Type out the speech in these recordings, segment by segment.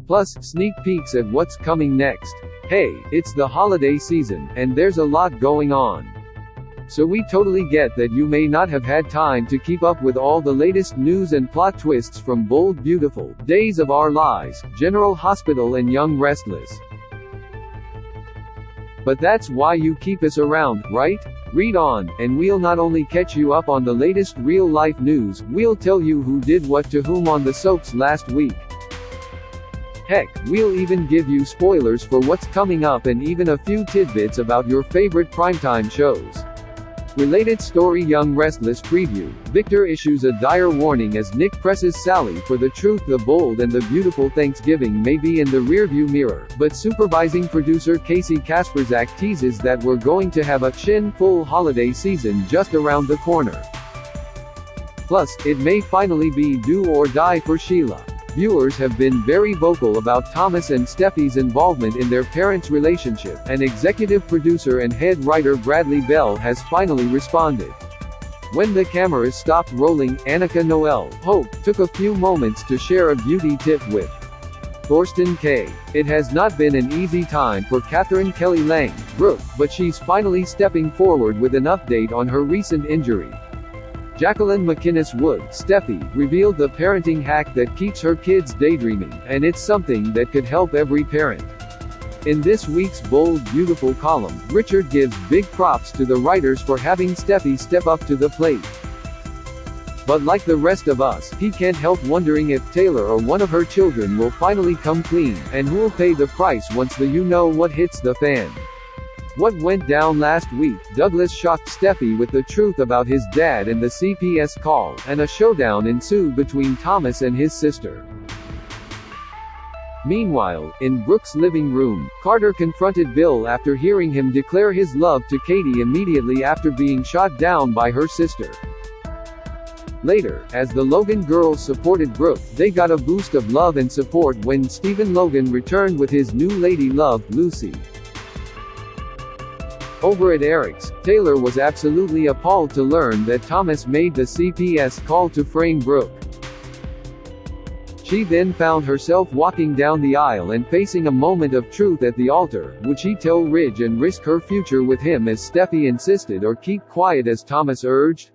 Plus, sneak peeks at what's coming next. Hey, it's the holiday season, and there's a lot going on. So we totally get that you may not have had time to keep up with all the latest news and plot twists from Bold Beautiful, Days of Our Lives, General Hospital and Young Restless. But that's why you keep us around, right? Read on, and we'll not only catch you up on the latest real-life news, we'll tell you who did what to whom on the soaps last week. Heck, we'll even give you spoilers for what's coming up and even a few tidbits about your favorite primetime shows. Related story: Young Restless preview. Victor issues a dire warning as Nick presses Sally for the truth. The bold and the beautiful Thanksgiving may be in the rearview mirror, but supervising producer Casey Kasperzak teases that we're going to have a chin-full holiday season just around the corner. Plus, it may finally be do or die for Sheila. Viewers have been very vocal about Thomas and Steffi's involvement in their parents' relationship, and executive producer and head writer Bradley Bell has finally responded. When the cameras stopped rolling, Annika Noel Hope took a few moments to share a beauty tip with Thorsten K. It has not been an easy time for Catherine Kelly Lang, Brooke, but she's finally stepping forward with an update on her recent injury. Jacqueline McInnes Wood, Steffi, revealed the parenting hack that keeps her kids daydreaming, and it's something that could help every parent. In this week's Bold Beautiful column, Richard gives big props to the writers for having Steffi step up to the plate. But like the rest of us, he can't help wondering if Taylor or one of her children will finally come clean, and who'll pay the price once the you-know-what hits the fan. What went down last week? Douglas shocked Steffi with the truth about his dad and the CPS call, and a showdown ensued between Thomas and his sister. Meanwhile, in Brooke's living room, Carter confronted Bill after hearing him declare his love to Katie immediately after being shot down by her sister. Later, as the Logan girls supported Brooke, they got a boost of love and support when Stephen Logan returned with his new lady love, Lucy. Over at Eric's, Taylor was absolutely appalled to learn that Thomas made the CPS call to frame Brooke. She then found herself walking down the aisle and facing a moment of truth at the altar. Would she tell Ridge and risk her future with him as Steffi insisted, or keep quiet as Thomas urged?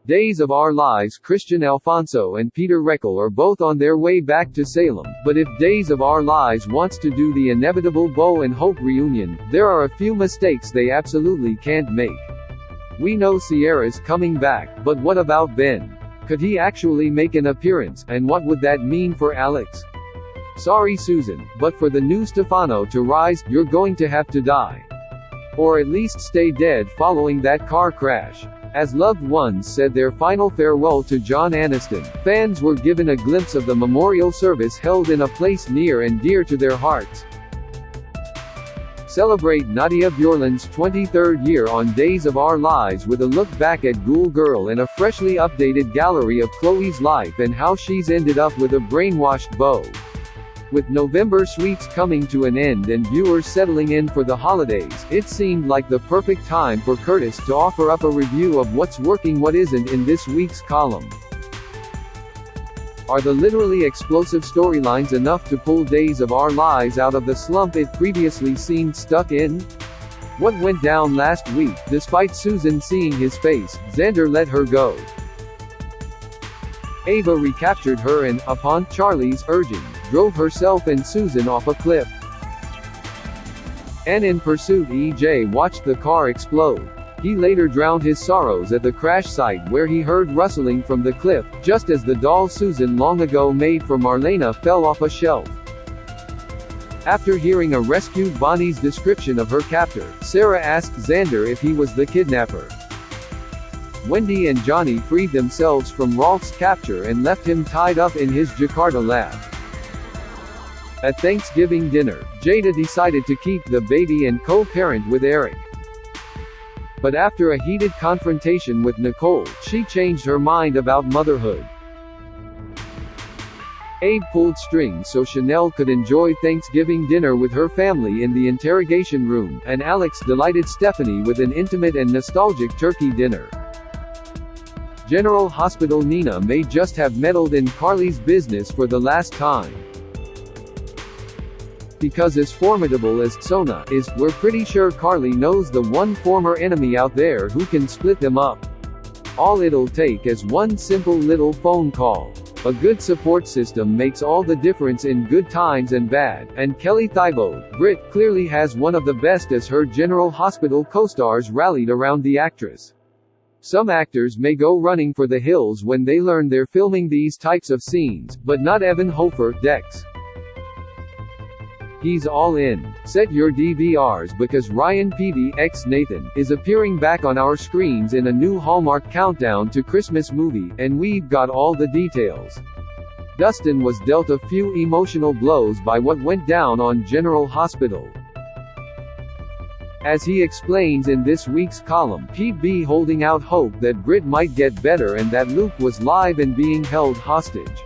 Days of Our Lives Christian Alfonso and Peter Reckel are both on their way back to Salem, but if Days of Our Lives wants to do the inevitable Bo and Hope reunion, there are a few mistakes they absolutely can't make. We know Sierra's coming back, but what about Ben? Could he actually make an appearance, and what would that mean for Alex? Sorry Susan, but for the new Stefano to rise, you're going to have to die. Or at least stay dead following that car crash. As loved ones said their final farewell to John Aniston, fans were given a glimpse of the memorial service held in a place near and dear to their hearts. Celebrate Nadia Bjorland's 23rd year on Days of Our Lives with a look back at Ghoul Girl and a freshly updated gallery of Chloe's life and how she's ended up with a brainwashed beau. With November sweeps coming to an end and viewers settling in for the holidays, it seemed like the perfect time for Curtis to offer up a review of what's working, what isn't in this week's column. Are the literally explosive storylines enough to pull Days of Our Lives out of the slump it previously seemed stuck in? What went down last week? Despite Susan seeing his face, Xander let her go. Ava recaptured her and, upon Charlie's urging, drove herself and Susan off a cliff. And in pursuit, EJ watched the car explode. He later drowned his sorrows at the crash site where he heard rustling from the cliff, just as the doll Susan long ago made for Marlena fell off a shelf. After hearing a rescued Bonnie's description of her captor, Sarah asked Xander if he was the kidnapper. Wendy and Johnny freed themselves from Rolf's capture and left him tied up in his Jakarta lab. At Thanksgiving dinner, Jada decided to keep the baby and co-parent with Eric. But after a heated confrontation with Nicole, she changed her mind about motherhood. Abe pulled strings so Chanel could enjoy Thanksgiving dinner with her family in the interrogation room, and Alex delighted Stephanie with an intimate and nostalgic turkey dinner. General Hospital Nina may just have meddled in Carly's business for the last time. Because as formidable as Sona is, we're pretty sure Carly knows the one former enemy out there who can split them up. All it'll take is one simple little phone call. A good support system makes all the difference in good times and bad, and Kelly Thibault, Brit, clearly has one of the best as her General Hospital co-stars rallied around the actress. Some actors may go running for the hills when they learn they're filming these types of scenes, but not Evan Hofer, Dex. He's all in. Set your DVRs because Ryan Peavy, ex-Nathan, is appearing back on our screens in a new Hallmark countdown to Christmas movie, and we've got all the details. Dustin was dealt a few emotional blows by what went down on General Hospital. As he explains in this week's column, Pete be holding out hope that Brit might get better and that Luke was live and being held hostage.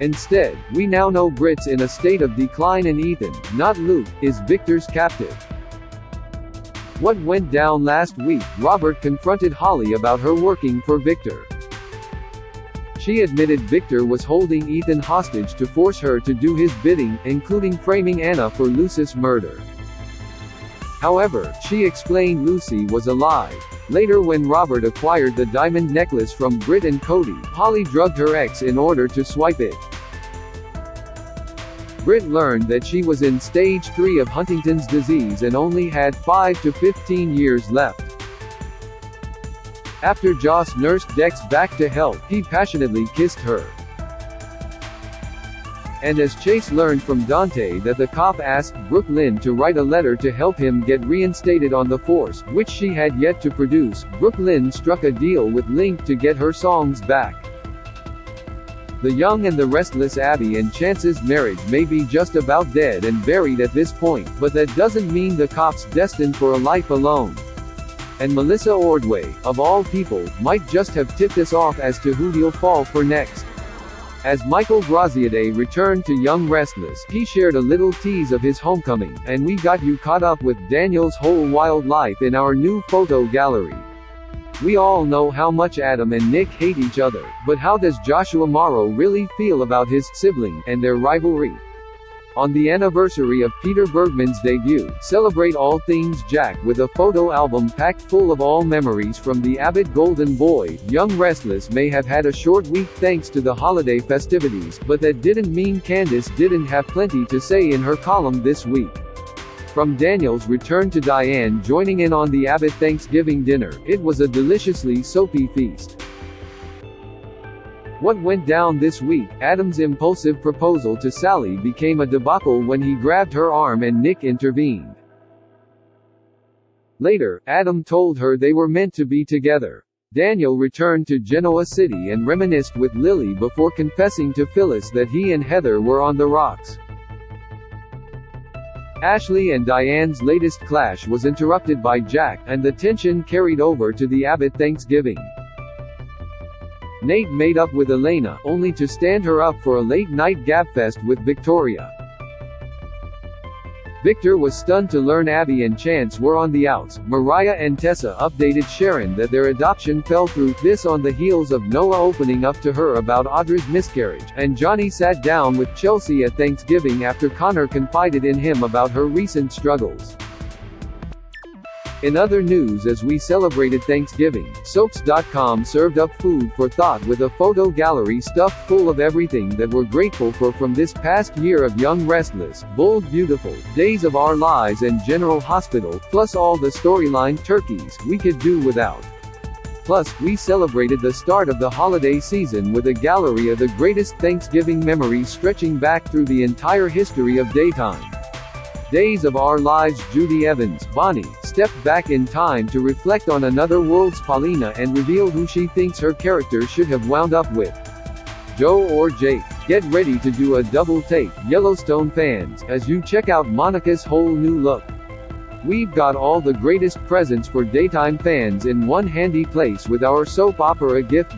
Instead, we now know Brit's in a state of decline and Ethan, not Luke, is Victor's captive. What went down last week? Robert confronted Holly about her working for Victor. She admitted Victor was holding Ethan hostage to force her to do his bidding, including framing Anna for Lucy's murder. However, she explained Lucy was alive. Later, when Robert acquired the diamond necklace from Brit and Cody, Holly drugged her ex in order to swipe it. Brit learned that she was in stage 3 of Huntington's disease and only had 5 to 15 years left. After Joss nursed Dex back to health, he passionately kissed her. And as Chase learned from Dante that the cop asked Brooke Lynn to write a letter to help him get reinstated on the force, which she had yet to produce, Brooke Lynn struck a deal with Link to get her songs back. The Young and the Restless Abby and Chance's marriage may be just about dead and buried at this point, but that doesn't mean the cop's destined for a life alone. And Melissa Ordway, of all people, might just have tipped us off as to who he'll fall for next. As Michael Graziadei returned to Young Restless, he shared a little tease of his homecoming, and we got you caught up with Daniel's whole wild life in our new photo gallery. We all know how much Adam and Nick hate each other, but how does Joshua Morrow really feel about his sibling and their rivalry? On the anniversary of Peter Bergman's debut, celebrate all things Jack with a photo album packed full of all memories from the Abbott Golden Boy. Young Restless may have had a short week thanks to the holiday festivities, but that didn't mean Candace didn't have plenty to say in her column this week. From Daniel's return to Diane joining in on the Abbott Thanksgiving dinner, it was a deliciously soapy feast. What went down this week? Adam's impulsive proposal to Sally became a debacle when he grabbed her arm and Nick intervened. Later, Adam told her they were meant to be together. Daniel returned to Genoa City and reminisced with Lily before confessing to Phyllis that he and Heather were on the rocks. Ashley and Diane's latest clash was interrupted by Jack, and the tension carried over to the Abbott Thanksgiving. Nate made up with Elena, only to stand her up for a late-night gabfest with Victoria. Victor was stunned to learn Abby and Chance were on the outs. Mariah and Tessa updated Sharon that their adoption fell through, this on the heels of Noah opening up to her about Audra's miscarriage, and Johnny sat down with Chelsea at Thanksgiving after Connor confided in him about her recent struggles. In other news, as we celebrated Thanksgiving, Soaps.com served up food for thought with a photo gallery stuffed full of everything that we're grateful for from this past year of Young Restless, Bold Beautiful, Days of Our Lives and General Hospital, plus all the storyline turkeys we could do without. Plus, we celebrated the start of the holiday season with a gallery of the greatest Thanksgiving memories stretching back through the entire history of daytime. Days of Our Lives. Judy Evans, Bonnie, stepped back in time to reflect on Another World's Paulina and reveal who she thinks her character should have wound up with. Joe or Jake. Get ready to do a double take, Yellowstone fans, as you check out Monica's whole new look. We've got all the greatest presents for daytime fans in one handy place with our soap opera gift